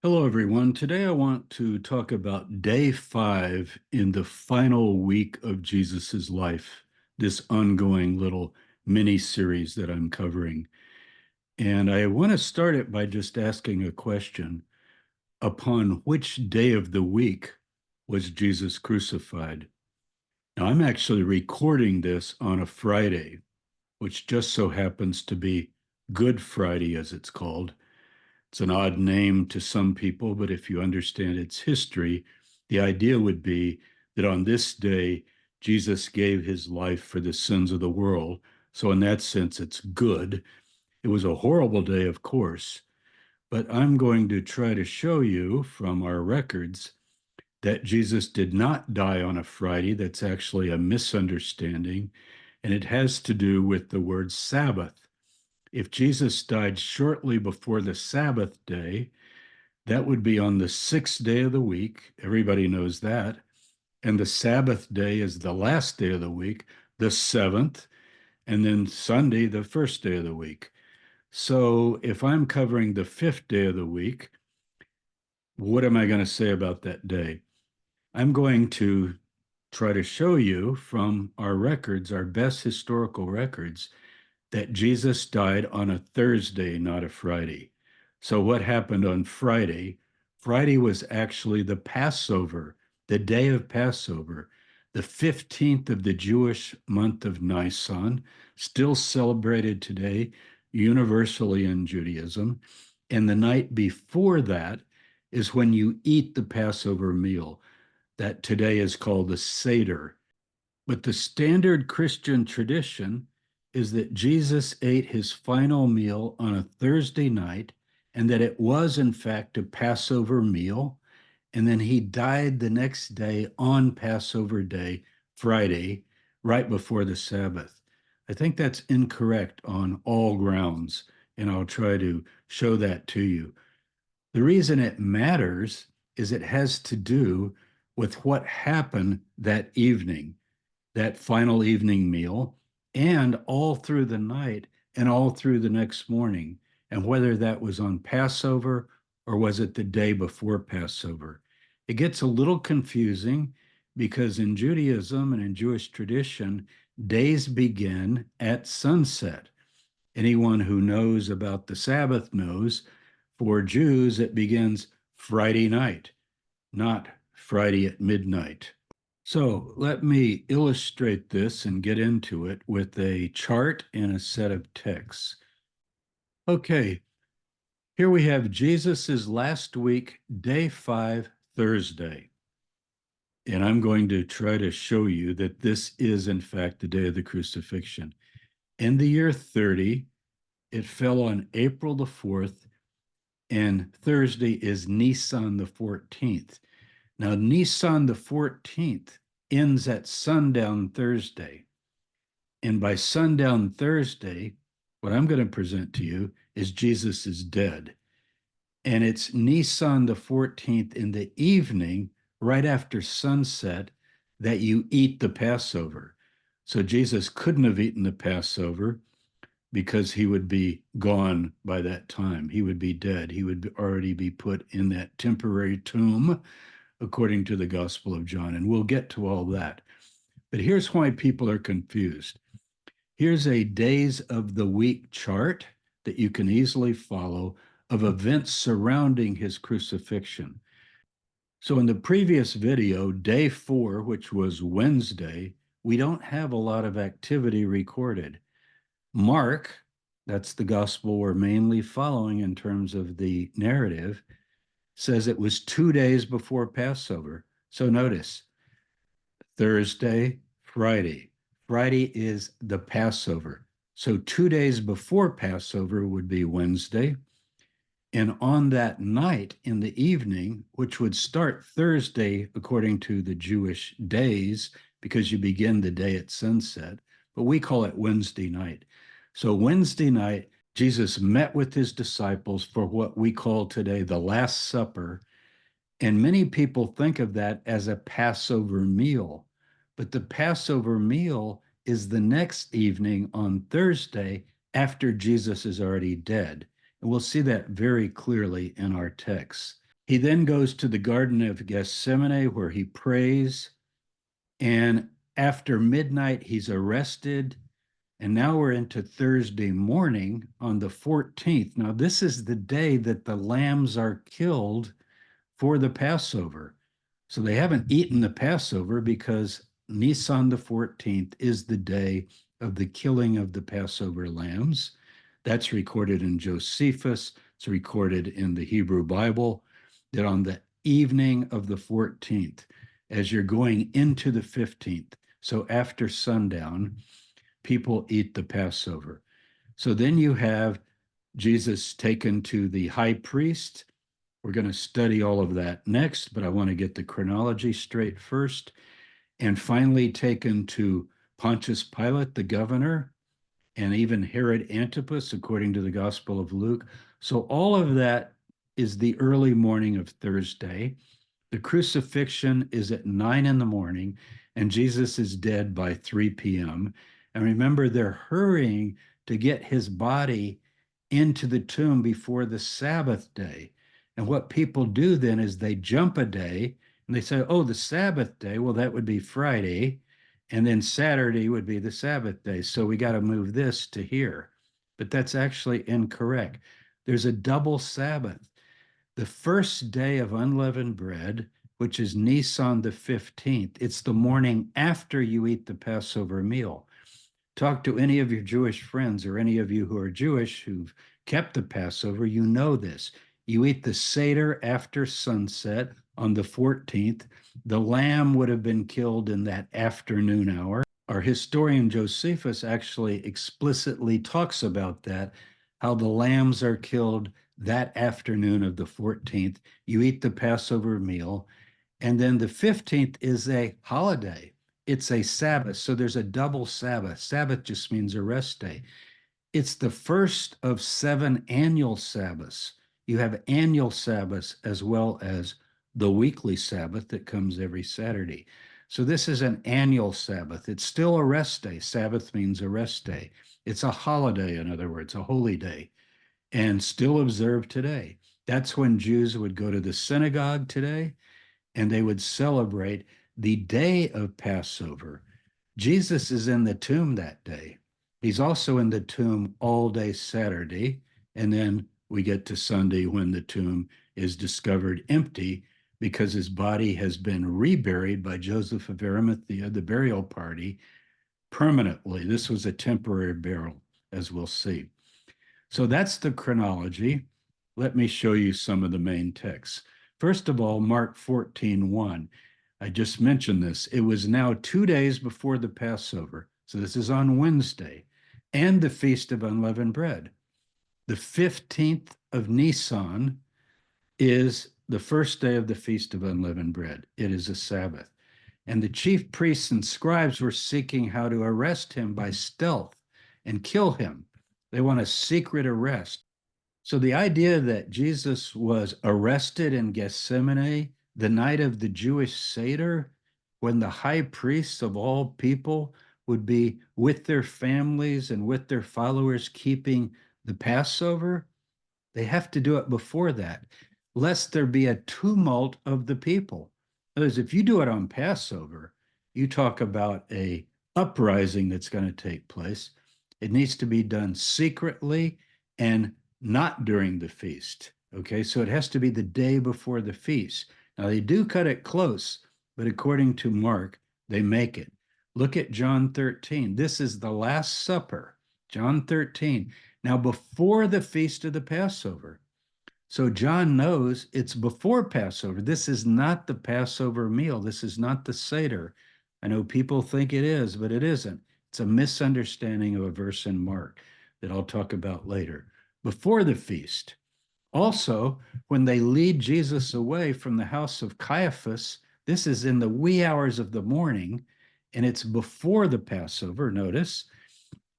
Hello, everyone. Today I want to talk about day 5 in the final week of Jesus's life, this ongoing little mini series that I'm covering. And I want to start it by just asking a question. Upon which day of the week was Jesus crucified? Now, I'm actually recording this on a Friday, which just so happens to be Good Friday, as it's called. It's an odd name to some people, but if you understand its history, the idea would be that on this day, Jesus gave his life for the sins of the world. So, in that sense, it's good. It was a horrible day, of course, but I'm going to try to show you from our records that Jesus did not die on a Friday. That's actually a misunderstanding, and it has to do with the word Sabbath. If Jesus died shortly before the Sabbath day, that would be on the sixth day of the week. Everybody knows that. And the Sabbath day is the last day of the week, the seventh, and then Sunday, the first day of the week. So if I'm covering the fifth day of the week, what am I going to say about that day? I'm going to try to show you from our records, our best historical records, that Jesus died on a Thursday, not a Friday. So, what happened on Friday? Friday was actually the Passover, the day of Passover, the 15th of the Jewish month of Nisan, still celebrated today universally in Judaism. And the night before that is when you eat the Passover meal that today is called the Seder. But the standard Christian tradition is that Jesus ate his final meal on a Thursday night and that it was, in fact, a Passover meal. And then he died the next day on Passover Day, Friday, right before the Sabbath. I think that's incorrect on all grounds, and I'll try to show that to you. The reason it matters is it has to do with what happened that evening, that final evening meal, and all through the night and all through the next morning, and whether that was on Passover or was it the day before Passover. It gets a little confusing because in Judaism and in Jewish tradition, days begin at sunset. Anyone who knows about the Sabbath knows for Jews, it begins Friday night, not Friday at midnight. So let me illustrate this and get into it with a chart and a set of texts. Okay, here we have Jesus's last week, day 5, Thursday. And I'm going to try to show you that this is, in fact, the day of the crucifixion. In the year 30, it fell on April the 4th, and Thursday is Nisan the 14th. Now, Nisan the 14th ends at sundown Thursday. And by sundown Thursday, what I'm going to present to you is Jesus is dead. And it's Nisan the 14th in the evening, right after sunset, that you eat the Passover. So Jesus couldn't have eaten the Passover because he would be gone by that time. He would be dead. He would already be put in that temporary tomb, according to the Gospel of John. And we'll get to all that. But here's why people are confused. Here's a days of the week chart that you can easily follow of events surrounding his crucifixion. So in the previous video, day 4, which was Wednesday, we don't have a lot of activity recorded. Mark, that's the gospel we're mainly following in terms of the narrative, says it was 2 days before Passover. So notice Thursday, Friday. Friday is the Passover. So 2 days before Passover would be Wednesday. And on that night in the evening, which would start Thursday according to the Jewish days, because you begin the day at sunset, but we call it Wednesday night. So Wednesday night, Jesus met with his disciples for what we call today the Last Supper. And many people think of that as a Passover meal. But the Passover meal is the next evening on Thursday after Jesus is already dead. And we'll see that very clearly in our text. He then goes to the Garden of Gethsemane where he prays. And after midnight, he's arrested. And now we're into Thursday morning on the 14th. Now, this is the day that the lambs are killed for the Passover. So they haven't eaten the Passover because Nisan the 14th is the day of the killing of the Passover lambs. That's recorded in Josephus. It's recorded in the Hebrew Bible that on the evening of the 14th, as you're going into the 15th, so after sundown, people eat the Passover. So then you have Jesus taken to the high priest. We're going to study all of that next, but I want to get the chronology straight first. And finally taken to Pontius Pilate, the governor, and even Herod Antipas, according to the Gospel of Luke. So all of that is the early morning of Thursday. The crucifixion is at 9 in the morning, and Jesus is dead by 3 p.m. And remember, they're hurrying to get his body into the tomb before the Sabbath day. And what people do then is they jump a day and they say, oh, the Sabbath day, well, that would be Friday. And then Saturday would be the Sabbath day. So we got to move this to here. But that's actually incorrect. There's a double Sabbath. The first day of unleavened bread, which is Nisan the 15th, it's the morning after you eat the Passover meal. Talk to any of your Jewish friends or any of you who are Jewish who've kept the Passover, you know this. You eat the Seder after sunset on the 14th. The lamb would have been killed in that afternoon hour. Our historian Josephus actually explicitly talks about that, how the lambs are killed that afternoon of the 14th. You eat the Passover meal. And then the 15th is a holiday. It's a Sabbath. So there's a double Sabbath. Sabbath just means a rest day. It's the first of 7 annual Sabbaths. You have annual Sabbaths as well as the weekly Sabbath that comes every Saturday. So this is an annual Sabbath. It's still a rest day. Sabbath means a rest day. It's a holiday, in other words, a holy day, and still observed today. That's when Jews would go to the synagogue today and they would celebrate the day of Passover. Jesus is in the tomb that day. He's also in the tomb all day Saturday. And then we get to Sunday when the tomb is discovered empty because his body has been reburied by Joseph of Arimathea, the burial party, permanently. This was a temporary burial, as we'll see. So that's the chronology. Let me show you some of the main texts. First of all, Mark 14:1. I just mentioned this. It was now 2 days before the Passover. So this is on Wednesday, and the Feast of Unleavened Bread. The 15th of Nisan is the first day of the Feast of Unleavened Bread. It is a Sabbath. And the chief priests and scribes were seeking how to arrest him by stealth and kill him. They want a secret arrest. So the idea that Jesus was arrested in Gethsemane the night of the Jewish Seder, when the high priests of all people would be with their families and with their followers keeping the Passover, they have to do it before that, lest there be a tumult of the people. Otherwise, if you do it on Passover, you talk about a uprising that's going to take place. It needs to be done secretly and not during the feast. Okay, so it has to be the day before the feast. Now, they do cut it close, but according to Mark, they make it. Look at John 13. This is the Last Supper, John 13. Now, before the feast of the Passover. So John knows it's before Passover. This is not the Passover meal. This is not the Seder. I know people think it is, but it isn't. It's a misunderstanding of a verse in Mark that I'll talk about later. Before the feast. Also, when they lead Jesus away from the house of Caiaphas, this is in the wee hours of the morning, and it's before the Passover. Notice,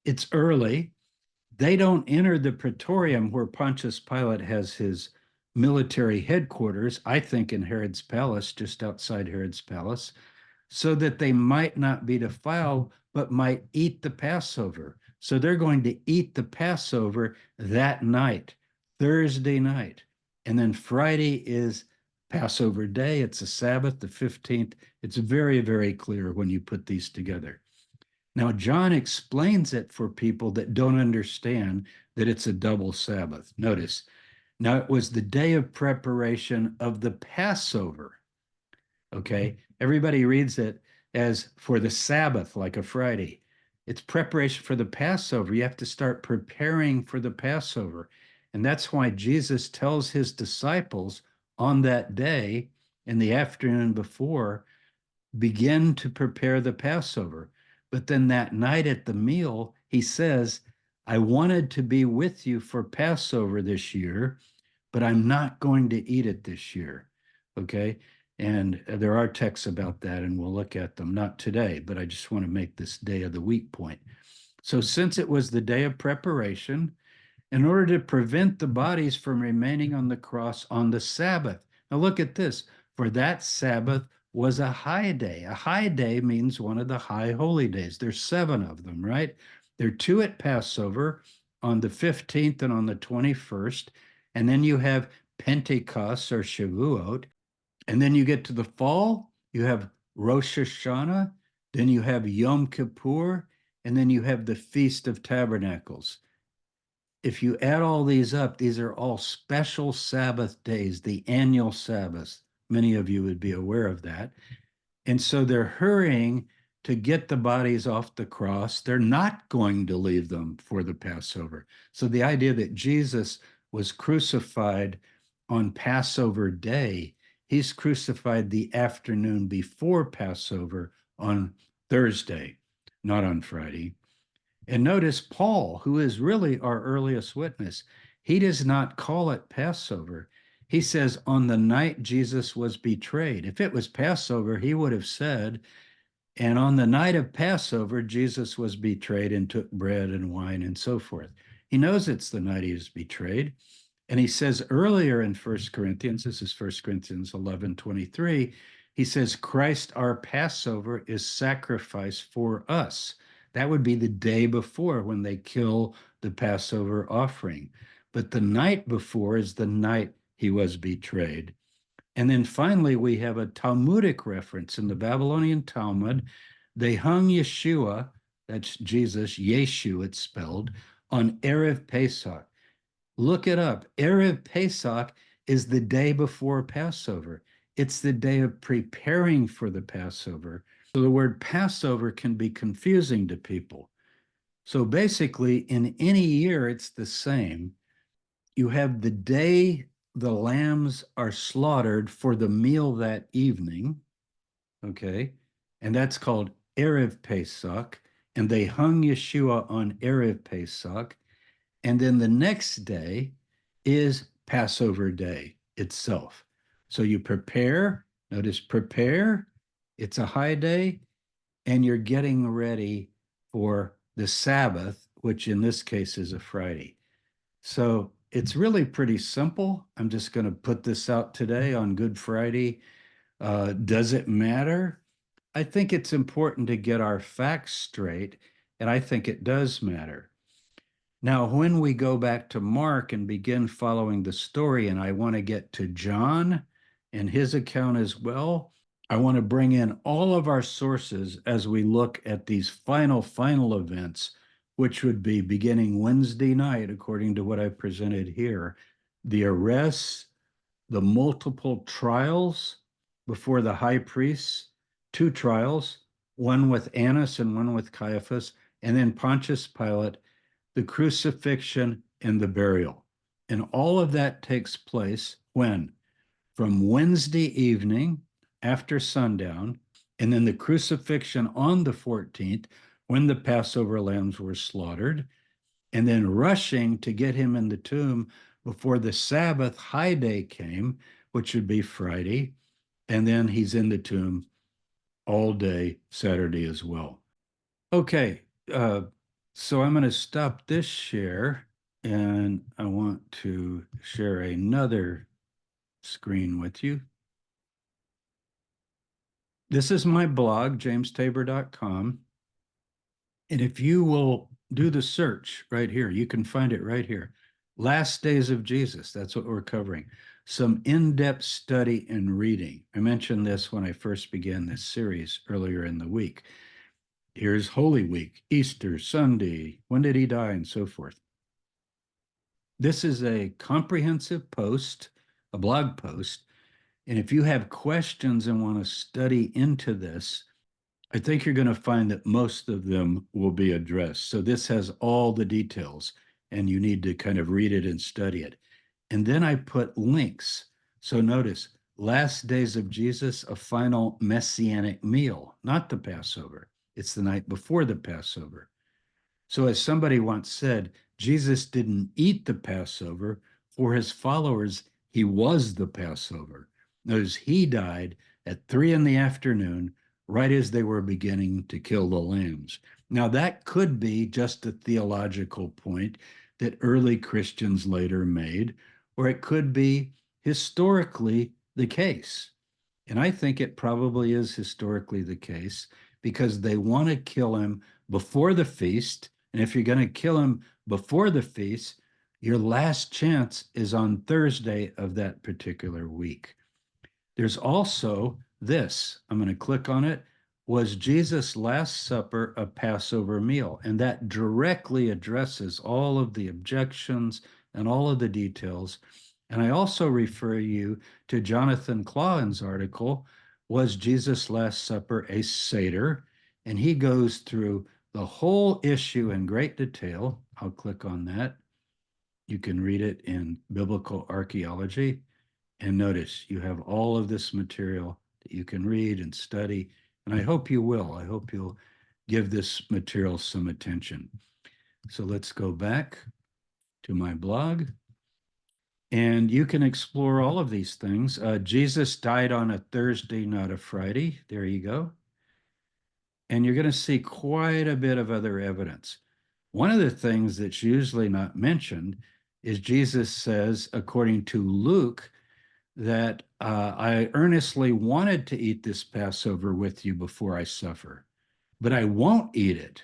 it's early. They don't enter the praetorium where Pontius Pilate has his military headquarters, I think in Herod's palace, just outside Herod's palace, so that they might not be defiled, but might eat the Passover. So they're going to eat the Passover that night, Thursday night. And then Friday is Passover day, it's a Sabbath, the 15th. It's very, very clear when you put these together. Now, John explains it for people that don't understand that it's a double Sabbath. Notice, now it was the day of preparation of the Passover. Okay. Everybody reads it as for the Sabbath, like a Friday. It's preparation for the Passover. You have to start preparing for the Passover. And that's why Jesus tells his disciples on that day in the afternoon before, begin to prepare the Passover. But then that night at the meal, he says, I wanted to be with you for Passover this year, but I'm not going to eat it this year. Okay. And there are texts about that, and we'll look at them, not today, but I just want to make this day of the week point. So, since it was the day of preparation, in order to prevent the bodies from remaining on the cross on the Sabbath. Now, look at this. For that Sabbath was a high day. A high day means one of the high holy days. There's 7 of them, right? There are 2 at Passover on the 15th and on the 21st. And then you have Pentecost or Shavuot. And then you get to the fall, you have Rosh Hashanah, then you have Yom Kippur, and then you have the Feast of Tabernacles. If you add all these up, these are all special Sabbath days, the annual Sabbath. Many of you would be aware of that. And so they're hurrying to get the bodies off the cross. They're not going to leave them for the Passover. So the idea that Jesus was crucified on Passover day, he's crucified the afternoon before Passover on Thursday, not on Friday. And notice Paul, who is really our earliest witness, he does not call it Passover. He says, on the night Jesus was betrayed. If it was Passover, he would have said, and on the night of Passover, Jesus was betrayed and took bread and wine and so forth. He knows it's the night he was betrayed. And he says earlier in 1 Corinthians, this is 1 Corinthians 11:23, he says, Christ our Passover is sacrificed for us. That would be the day before when they kill the Passover offering. But the night before is the night he was betrayed. And then finally, we have a Talmudic reference in the Babylonian Talmud. They hung Yeshua, that's Jesus, Yeshu, it's spelled, on Erev Pesach. Look it up. Erev Pesach is the day before Passover. It's the day of preparing for the Passover. So the word Passover can be confusing to people. So basically, in any year, it's the same. You have the day the lambs are slaughtered for the meal that evening, okay? And that's called Erev Pesach. And they hung Yeshua on Erev Pesach. And then the next day is Passover day itself. So you prepare, notice prepare, it's a high day, and you're getting ready for the Sabbath, which in this case is a Friday. So it's really pretty simple. I'm just going to put this out today on Good Friday. Does it matter? I think it's important to get our facts straight, and I think it does matter. Now, when we go back to Mark and begin following the story, and I want to get to John and his account as well, I want to bring in all of our sources as we look at these final events, which would be beginning Wednesday night, according to what I presented here, the arrests, the multiple trials before the high priests, 2 trials, one with Annas and one with Caiaphas, and then Pontius Pilate, the crucifixion, and the burial. And all of that takes place when? From Wednesday evening after sundown, and then the crucifixion on the 14th when the Passover lambs were slaughtered, and then rushing to get him in the tomb before the Sabbath high day came, which would be Friday, and then he's in the tomb all day Saturday as well. Okay, so I'm going to stop this share, and I want to share another screen with you. This is my blog, jamestabor.com. And if you will do the search right here, you can find it right here. Last Days of Jesus, that's what we're covering. some in-depth study and reading. I mentioned this when I first began this series earlier in the week. Here's Holy Week, Easter, Sunday, when did he die, and so forth. This is a comprehensive post, a blog post. And if you have questions and want to study into this, I think you're going to find that most of them will be addressed. So this has all the details, and you need to kind of read it and study it. And then I put links. So notice, last days of Jesus, a final messianic meal, not the Passover. It's the night before the Passover. So, as somebody once said, Jesus didn't eat the Passover. For his followers, he was the Passover. Notice he died at 3 in the afternoon, right as they were beginning to kill the lambs. Now, that could be just a theological point that early Christians later made, or it could be historically the case. And I think it probably is historically the case because they want to kill him before the feast. And if you're going to kill him before the feast, your last chance is on Thursday of that particular week. There's also this. I'm going to click on it. Was Jesus' Last Supper a Passover meal? And that directly addresses all of the objections and all of the details. And I also refer you to Jonathan Clausen's article, Was Jesus' Last Supper a Seder? And he goes through the whole issue in great detail. I'll click on that. You can read it in Biblical Archaeology. And notice you have all of this material that you can read and study. And I hope you will. I hope you'll give this material some attention. So let's go back to my blog. And you can explore all of these things. Jesus died on a Thursday, not a Friday. There you go. And you're going to see quite a bit of other evidence. One of the things that's usually not mentioned is Jesus says, according to Luke, that I earnestly wanted to eat this Passover with you before I suffer, but I won't eat it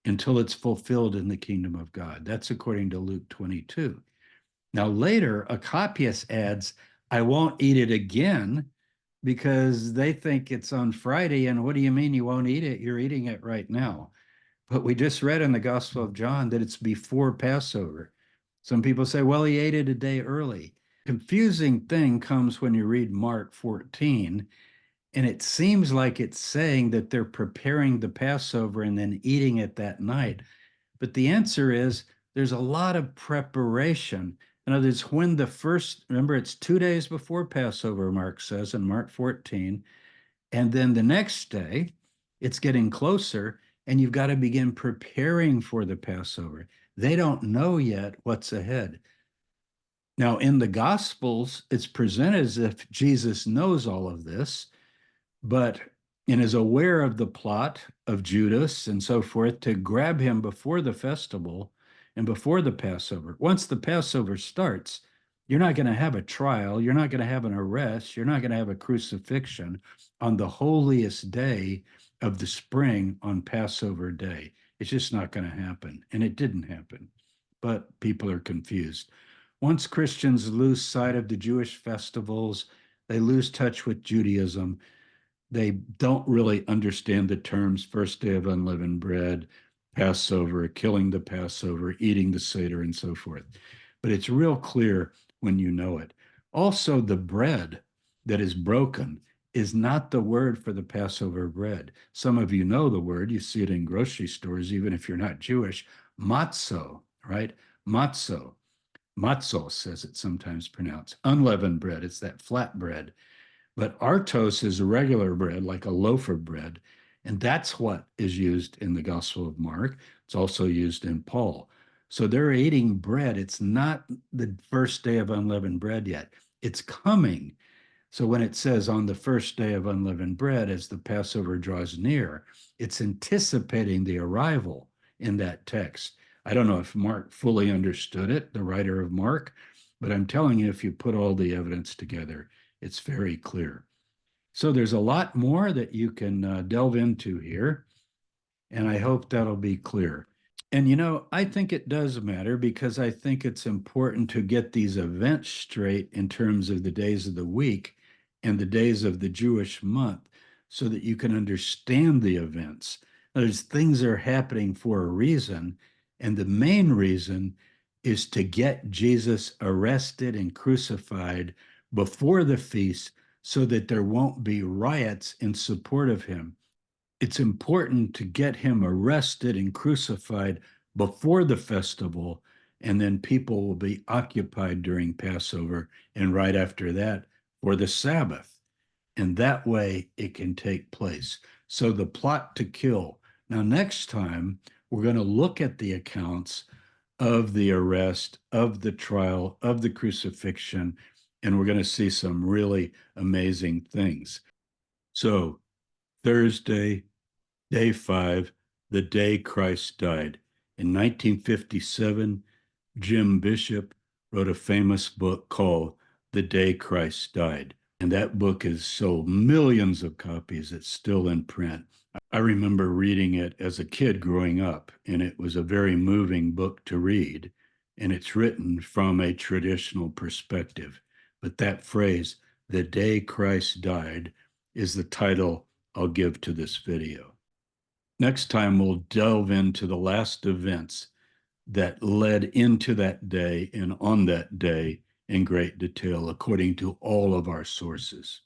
until it's fulfilled in the kingdom of God. That's according to Luke 22. Now, later, a copyist adds, I won't eat it again because they think it's on Friday. And what do you mean you won't eat it? You're eating it right now. But we just read in the Gospel of John that it's before Passover. Some people say, well, he ate it a day early. Confusing thing comes when you read Mark 14, and it seems like it's saying that they're preparing the Passover and then eating it that night. But the answer is there's a lot of preparation. In other words, when the first, remember, it's 2 days before Passover, Mark says in Mark 14. And then the next day, it's getting closer, and you've got to begin preparing for the Passover. They don't know yet what's ahead. Now, in the Gospels, it's presented as if Jesus knows all of this, but and is aware of the plot of Judas and so forth to grab him before the festival and before the Passover. Once the Passover starts, you're not going to have a trial. You're not going to have an arrest. You're not going to have a crucifixion on the holiest day of the spring on Passover day. It's just not going to happen. And it didn't happen. But people are confused. Once Christians lose sight of the Jewish festivals, they lose touch with Judaism. They don't really understand the terms first day of unleavened bread, Passover, killing the Passover, eating the Seder, and so forth. But it's real clear when you know it. Also, the bread that is broken is not the word for the Passover bread. Some of you know the word, you see it in grocery stores, even if you're not Jewish. Matzo, right? Matzo. Matzos, as it's sometimes pronounced. Unleavened bread, it's that flat bread. But artos is a regular bread, like a loaf of bread. And that's what is used in the Gospel of Mark. It's also used in Paul. So they're eating bread. It's not the first day of unleavened bread yet. It's coming. So when it says on the first day of unleavened bread, as the Passover draws near, it's anticipating the arrival in that text. I don't know if Mark fully understood it, the writer of Mark, but I'm telling you, if you put all the evidence together, it's very clear. So there's a lot more that you can delve into here, and I hope that'll be clear. And I think it does matter because I think it's important to get these events straight in terms of the days of the week and the days of the Jewish month so that you can understand the events. There's things are happening for a reason, and the main reason is to get Jesus arrested and crucified before the feast so that there won't be riots in support of him. It's important to get him arrested and crucified before the festival, and then people will be occupied during Passover and right after that for the Sabbath. And that way it can take place. So the plot to kill. Now, next time, we're going to look at the accounts of the arrest, of the trial, of the crucifixion, and we're going to see some really amazing things. So, Thursday, Day 5, the day Christ died. In 1957, Jim Bishop wrote a famous book called The Day Christ Died. And that book has sold millions of copies. It's still in print. I remember reading it as a kid growing up, and it was a very moving book to read. And it's written from a traditional perspective. But that phrase, the day Christ died, is the title I'll give to this video. Next time, we'll delve into the last events that led into that day and on that day in great detail, according to all of our sources.